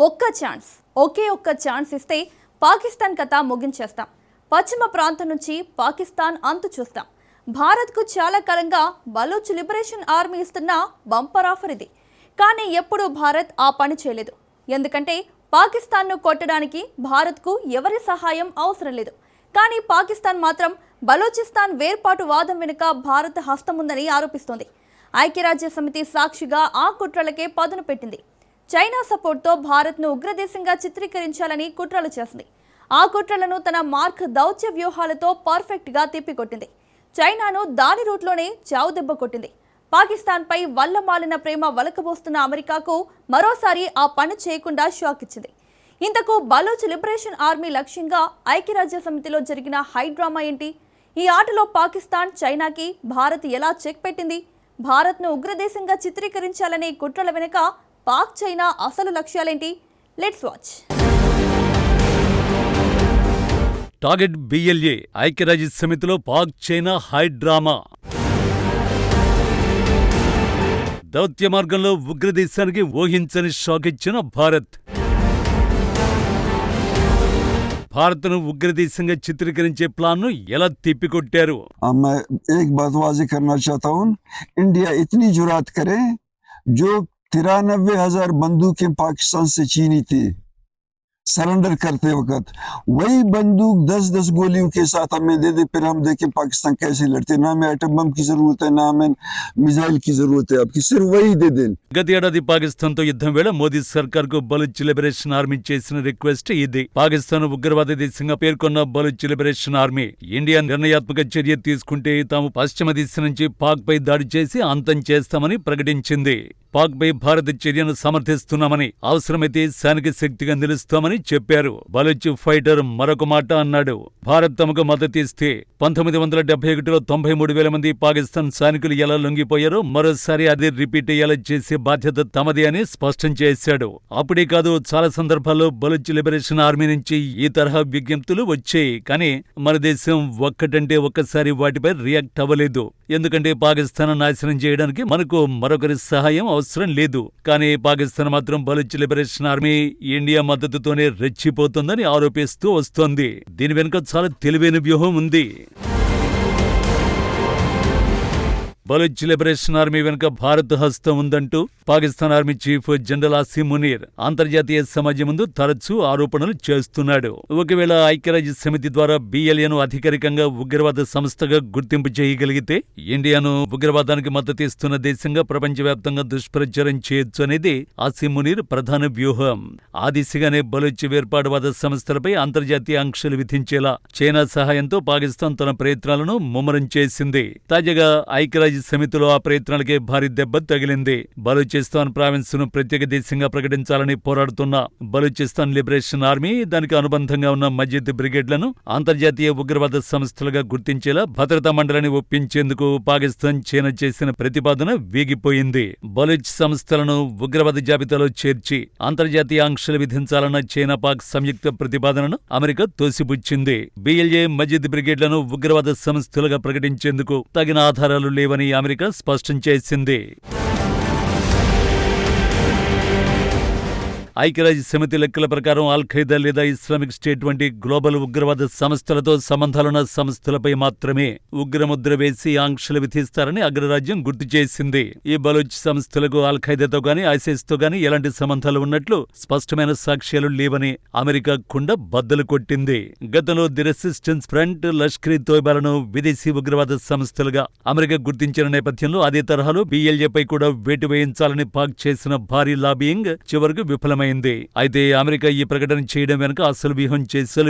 ఒక్క ఛాన్స్, ఒక్క ఛాన్స్ ఇస్తే పాకిస్తాన్ కథ ముగించేస్తాం. పశ్చిమ ప్రాంతం నుంచి పాకిస్తాన్ అంతు చూస్తాం. భారత్కు చాలా కాలంగా బలూచ్ లిబరేషన్ ఆర్మీ ఇస్తున్న బంపర్ ఆఫర్ ఇది. కానీ ఎప్పుడూ భారత్ ఆ పని చేయలేదు. ఎందుకంటే పాకిస్తాన్ను కొట్టడానికి భారత్కు ఎవరి సహాయం అవసరం లేదు. కానీ పాకిస్తాన్ మాత్రం బలూచిస్తాన్ వేర్పాటు వాదం వెనుక భారత్ హస్తం ఉందని ఆరోపిస్తోంది. ఐక్యరాజ్య సమితి సాక్షిగా ఆ కుట్రలకే పదును పెట్టింది. చైనా సపోర్ట్తో భారత్ను ఉగ్రదేశంగా చిత్రీకరించాలని కుట్రలు చేసింది. ఆ కుట్రలను తన మార్క్ దౌత్య వ్యూహాలతో పర్ఫెక్ట్గా తిప్పికొట్టింది. చైనాను దాని రూట్లోనే చావుదెబ్బ కొట్టింది. పాకిస్తాన్పై వల్లమాలిన ప్రేమ వలకబోస్తున్న అమెరికాకు మరోసారి ఆ పని చేయకుండా షాక్ ఇచ్చింది. ఇంతకు బలూచ్ లిబరేషన్ ఆర్మీ లక్ష్యంగా ఐక్యరాజ్య సమితిలో జరిగిన హై డ్రామా ఏంటి? ఈ ఆటలో పాకిస్తాన్, చైనాకి భారత్ ఎలా చెక్ పెట్టింది? భారత్ను ఉగ్రదేశంగా చిత్రీకరించాలనే కుట్రల వెనుక పాక్, చైనా అసలు లక్ష్యాలేంటి? Let's watch. టార్గెట్ బిఎల్ఏ ఐక్యరాజ్య సమితిలో పాక్, చైనా హై డ్రామా. దౌత్య మార్గంలో ఉగ్రదేశానికి ఊహించని షాక్ ఇచ్చిన భారత్. భారత్ను ఉగ్రదేశంగా చిత్రీకరించే ప్లాన్ను ఎలా తిప్పికొట్టారు? मैं एक बात वाज़ेह करना चाहता हूँ, इंडिया इतनी जुरात करे जो 93,000 बंदूकें पाकिस्तान से छीनी थी सरेंडर करते वक्त, वही बंदूक 10-10 गोलियों के साथ हमें दे दे, फिर हम देखें पाकिस्तान कैसे लड़ते. ना हमें एटम बम की जरूरत है, ना हमें मिसाइल की जरूरत है, आपकी सिर्फ वही दे दें. గత ఏడాది పాకిస్తాన్తో యుద్ధం వేళ మోదీ సర్కార్కు బలూచ్ లిబరేషన్ ఆర్మీ చేసిన రిక్వెస్ట్ ఇది. పాకిస్తాన్ ఉగ్రవాద దేశంగా పేర్కొన్న బలూచ్ లిబరేషన్ ఆర్మీ ఇండియా నిర్ణయాత్మక చర్య తీసుకుంటే తాము పశ్చిమ దిశ నుంచి పాక్ పై దాడి చేసి అంతం చేస్తామని ప్రకటించింది. పాక్ పై భారత చర్యను సమర్థిస్తున్నామని, అవసరమైతే సైనిక శక్తిగా నిలుస్తామని చెప్పారు. బలూచ్ ఫైటర్ మరొక మాట అన్నాడు. భారత్ తమకు మద్దతిస్తే 1971లో 93,000 మంది పాకిస్తాన్ సైనికులు ఎలా లొంగిపోయారో మరోసారి అదే రిపీట్ అయ్యేలా చేసే బాధ్యత తమదే అని స్పష్టం చేశాడు. అప్పుడే కాదు, చాలా సందర్భాల్లో బలూచ్ లిబరేషన్ ఆర్మీ నుంచి ఈ తరహా విజ్ఞప్తులు వచ్చాయి. కానీ మన దేశం ఒక్కటంటే ఒక్కసారి వాటిపై రియాక్ట్ అవ్వలేదు. ఎందుకంటే పాకిస్తాన్ నాశనం చేయడానికి మనకు మరొకరి సహాయం అవసరం లేదు. కానీ పాకిస్తాన్ మాత్రం బలూచ్ లిబరేషన్ ఆర్మీ ఇండియా మద్దతుతోనే రెచ్చిపోతుందని ఆరోపిస్తూ వస్తోంది. దీని వెనుక చాలా తెలివైన వ్యూహం ఉంది. బలూచ్ లిబరేషన్ ఆర్మీ వెనుక భారత్ హస్తం ఉందంటూ Pakistan army chief general Asim Munir అంతర్జాతీయ సమాజం ముందు తరచూ ఆరోపణలు చేస్తున్నాడు. ఒకవేళ ఐక్యరాజ్య సమితి ద్వారా బిఎల్ఏను అధికారికంగా ఉగ్రవాద సంస్థగా గుర్తింపు చేయగలిగితే ఇండియాను ఉగ్రవాదానికి మద్దతిస్తున్న దేశంగా ప్రపంచవ్యాప్తంగా దుష్ప్రచారం చేయొచ్చు అనేది ఆసిమ్ మునీర్ ప్రధాన వ్యూహం. ఆ దిశగానే బలూచ్ వేర్పాటువాద సంస్థలపై అంతర్జాతీయ ఆంక్షలు విధించేలా చైనా సహాయంతో పాకిస్తాన్ తన ప్రయత్నాలను ముమ్మరం చేసింది. తాజాగా ఐక్యరాజ్య సమితిలో ఆ ప్రయత్నాలకే భారీ దెబ్బ తగిలింది. బలూచిస్తాన్ ప్రావిన్స్ ను ప్రత్యేక దేశంగా ప్రకటించాలని పోరాడుతున్న బలూచిస్తాన్ లిబరేషన్ ఆర్మీ, దానికి అనుబంధంగా ఉన్న మజిద్ బ్రిగేడ్లను అంతర్జాతీయ ఉగ్రవాద సంస్థలుగా గుర్తించేలా భద్రతా మండలిని ఒప్పించేందుకు పాకిస్తాన్, చైనా చేసిన ప్రతిపాదన వీగిపోయింది. బలూచ్ సంస్థలను ఉగ్రవాద జాబితాలో చేర్చి అంతర్జాతీయ ఆంక్షలు విధించాలన్న చైనా, పాక్ సంయుక్త ప్రతిపాదనను అమెరికా తోసిపుచ్చింది. బిఎల్ఏ, మజిద్ బ్రిగేడ్లను ఉగ్రవాద సంస్థలుగా ప్రకటించేందుకు తగిన ఆధారాలు లేవని అమెరికా స్పష్టం చేసింది. ఐక్యరాజ్య సమితి లెక్కల ప్రకారం అల్ ఖైదా లేదా ఇస్లామిక్ స్టేట్ వంటి గ్లోబల్ ఉగ్రవాద సంస్థలతో సంబంధాలున్న సంస్థలపై మాత్రమే ఉగ్రముద్ర వేసి ఆంక్షలు విధిస్తారని అగ్రరాజ్యం గుర్తు చేసింది. ఈ బలూచ్ సంస్థలకు అల్ ఖైదాతో గానీ, ఐసిస్ తో గానీ ఎలాంటి సంబంధాలు ఉన్నట్లు స్పష్టమైన సాక్ష్యాలు లేవని అమెరికా కుండ బద్దలు కొట్టింది. గతంలో ది రెసిస్టెన్స్ ఫ్రంట్, లష్కర్ ఇ తోయిబాలను విదేశీ ఉగ్రవాద సంస్థలుగా అమెరికా గుర్తించిన నేపథ్యంలో అదే తరహాలో బిఎల్ఏపై కూడా వేటు వేయించాలని పాక్ చేసిన భారీ లాబియింగ్ చివరకు విఫలమైంది. అయితే అమెరికా ఈ ప్రకటన చేయడం వెనుక అసలు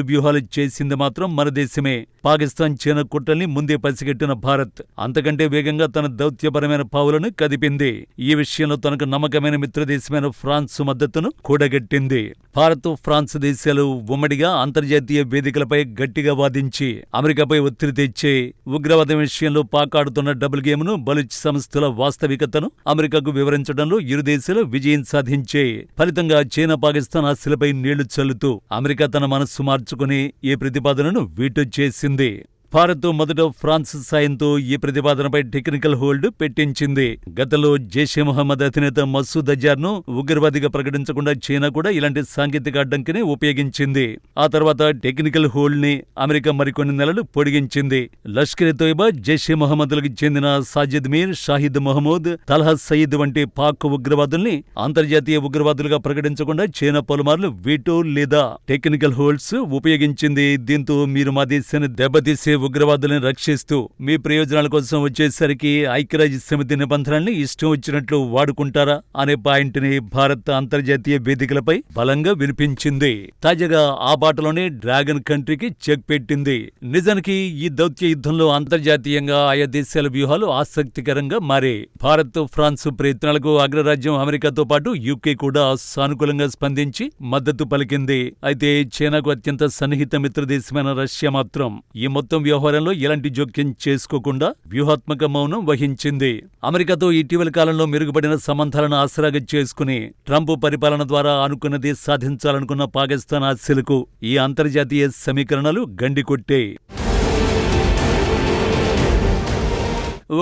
వ్యూహాలు చేసింది మాత్రం మన దేశమే. పాకిస్తాన్, చైనా కుట్రల్ని ముందే పసిగట్టిన భారత్ అంతకంటే వేగంగా తన దౌత్యపరమైన పావులను కదిపింది. ఈ విషయంలో తనకు నమ్మకమైన మిత్రదేశమైన ఫ్రాన్స్ మద్దతును కూడగట్టింది. భారత్, ఫ్రాన్స్ దేశాలు ఉమ్మడిగా అంతర్జాతీయ వేదికలపై గట్టిగా వాదించి అమెరికాపై ఒత్తిడి తెచ్చే ఉగ్రవాదం విషయంలో పాక్ ఆడుతున్న డబుల్ గేమ్ను, బలూచ్ సంస్థల వాస్తవికతను అమెరికాకు వివరించడంలో ఇరు దేశాలు విజయం సాధించే. ఫలితంగా చైనా, పాకిస్తాన్ ఆశలపై నీళ్లు చల్లుతూ అమెరికా తన మనస్సు మార్చుకుని ఈ ప్రతిపాదనను వీటో చేసింది. భారత్ మొదట ఫ్రాన్స్ సాయంతో ఈ ప్రతిపాదనపై టెక్నికల్ హోల్డ్ పెట్టించింది. గతంలో జైషే మొహమ్మద్ అధినేత మసూద్ అజార్ను ఉగ్రవాదిగా ప్రకటించకుండా చైనా కూడా ఇలాంటి సాంకేతిక అడ్డంకిని ఉపయోగించింది. ఆ తర్వాత టెక్నికల్ హోల్డ్ ని అమెరికా మరికొన్ని నెలలు పొడిగించింది. లష్కర్ తోయిబా, జైషే మొహమ్మద్లకు చెందిన సాజిద్ మీర్, షాహిద్ మహమూద్, తల్హా సయీద్ వంటి పాక్ ఉగ్రవాదుల్ని అంతర్జాతీయ ఉగ్రవాదులుగా ప్రకటించకుండా చైనా పలుమార్లు వీటో లేదా టెక్నికల్ హోల్డ్స్ ఉపయోగించింది. దీంతో మీరు మా దేశాన్ని దెబ్బతీసే ఉగ్రవాదులను రక్షిస్తూ మీ ప్రయోజనాల కోసం వచ్చేసరికి ఐక్యరాజ్య సమితి నిబంధనల్ని ఇష్టం వచ్చినట్లు వాడుకుంటారా అనే పాయింట్ ని భారత్ అంతర్జాతీయ వేదికలపై బలంగా వినిపించింది. తాజాగా ఆ బాటలోనే డ్రాగన్ కంట్రీకి చెక్ పెట్టింది. నిజానికి ఈ దౌత్య యుద్ధంలో అంతర్జాతీయంగా ఆయా దేశాల వ్యూహాలు ఆసక్తికరంగా మారే. భారత్, ఫ్రాన్స్ ప్రయత్నాలకు అగ్రరాజ్యం అమెరికాతో పాటు యూకే కూడా సానుకూలంగా స్పందించి మద్దతు పలికింది. అయితే చైనాకు అత్యంత సన్నిహిత మిత్రదేశమైన రష్యా మాత్రం ఈ మొత్తం వ్యవహారంలో ఎలాంటి జోక్యం చేసుకోకుండా వ్యూహాత్మక మౌనం వహించింది. అమెరికాతో ఇటీవల కాలంలో మెరుగుపడిన సంబంధాలను ఆసరాగా చేసుకుని ట్రంప్ పరిపాలన ద్వారా అనుకున్నది సాధించాలనుకున్న పాకిస్తాన్ ఆశలకు ఈ అంతర్జాతీయ సమీకరణలు గండికొట్టాయి.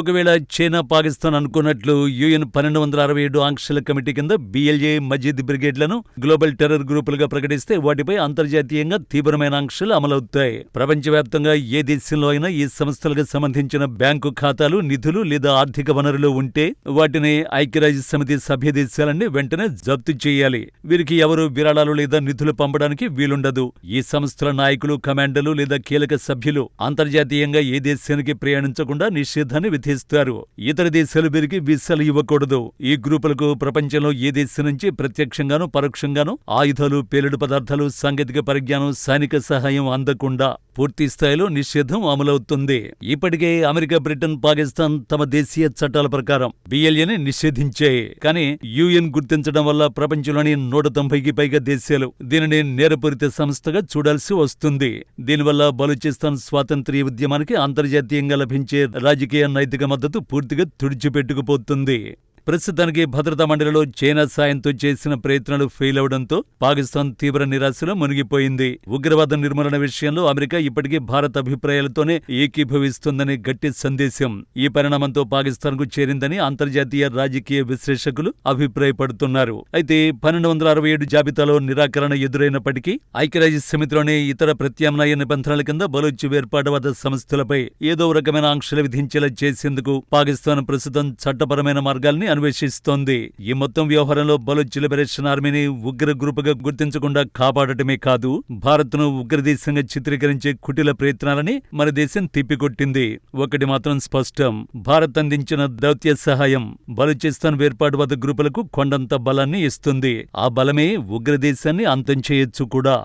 ఒకవేళ చైనా, పాకిస్తాన్ అనుకున్నట్లు UN 1267 ఆంక్షల కమిటీ కింద BLA, మజీద్ బ్రిగేడ్లను గ్లోబల్ టెర్రర్ గ్రూపులుగా ప్రకటిస్తే వాటిపై అంతర్జాతీయంగా తీవ్రమైన ఆంక్షలు అమలవుతాయి. ప్రపంచవ్యాప్తంగా ఏ దేశంలో అయినా ఈ సంస్థలకు సంబంధించిన బ్యాంకు ఖాతాలు, నిధులు లేదా ఆర్థిక వనరులు ఉంటే వాటిని ఐక్యరాజ్య సమితి సభ్య దేశాలన్నీ వెంటనే జప్తు చేయాలి. వీరికి ఎవరు విరాళాలు లేదా నిధులు పంపడానికి వీలుండదు. ఈ సంస్థల నాయకులు, కమాండర్లు లేదా కీలక సభ్యులు అంతర్జాతీయంగా ఏ దేశానికి ప్రయాణించకుండా నిషేధాన్ని విధిస్తారు. ఇతర దేశాలు వీరికి వీసాలు ఇవ్వకూడదు. ఈ గ్రూపులకు ప్రపంచంలో ఏ దేశం నుంచి ప్రత్యక్షంగానూ పరోక్షంగానూ ఆయుధాలు, పేలుడు పదార్థాలు, సాంకేతిక పరిజ్ఞానం, సైనిక సహాయం అందకుండా పూర్తి స్థాయిలో నిషేధం అమలవుతుంది. ఇప్పటికే అమెరికా, బ్రిటన్, పాకిస్తాన్ తమ దేశీయ చట్టాల ప్రకారం BLAని నిషేధించాయి. కానీ UN గుర్తించడం వల్ల ప్రపంచంలోని 190కి పైగా దేశాలు దీనిని నేరపూరిత సంస్థగా చూడాల్సి వస్తుంది. దీనివల్ల బలూచిస్తాన్ స్వాతంత్ర్య ఉద్యమానికి అంతర్జాతీయంగా లభించే రాజకీయ, నైతిక మద్దతు పూర్తిగా తుడిచిపెట్టుకుపోతుంది. ప్రస్తుతానికి భద్రతా మండలిలో చైనా సాయంతో చేసిన ప్రయత్నాలు ఫెయిల్ అవడంతో పాకిస్తాన్ తీవ్ర నిరాశలో మునిగిపోయింది. ఉగ్రవాద నిర్మూలన విషయంలో అమెరికా ఇప్పటికీ భారత్ అభిప్రాయాలతోనే ఏకీభవిస్తుందని గట్టి సందేశం ఈ పరిణామంతో పాకిస్తాన్కు చేరిందని అంతర్జాతీయ రాజకీయ విశ్లేషకులు అభిప్రాయపడుతున్నారు. అయితే 1267 జాబితాలో నిరాకరణ ఎదురైనప్పటికీ ఐక్యరాజ్య సమితిలోని ఇతర ప్రత్యామ్నాయ నిబంధనల కింద బలూచ్ వేర్పాటువాద సంస్థలపై ఏదో రకమైన ఆంక్షలు విధించేలా చేసేందుకు పాకిస్తాన్ ప్రస్తుతం చట్టపరమైన మార్గాల్ని అన్వేషిస్తోంది. ఈ మొత్తం వ్యవహారంలో బలూచ్ లిబరేషన్ ఆర్మీని ఉగ్ర గ్రూపుగా గుర్తించకుండా కాపాడటమే కాదు, భారత్ను ఉగ్రదేశంగా చిత్రీకరించే కుటిల ప్రయత్నాలని మన దేశం తిప్పికొట్టింది. ఒకటి మాత్రం స్పష్టం, భారత్ అందించిన దౌత్య సహాయం బలూచిస్తాన్ వేర్పాటువాద గ్రూపులకు కొండంత బలాన్ని ఇస్తుంది. ఆ బలమే ఉగ్రదేశాన్ని అంతం చేయొచ్చు కూడా.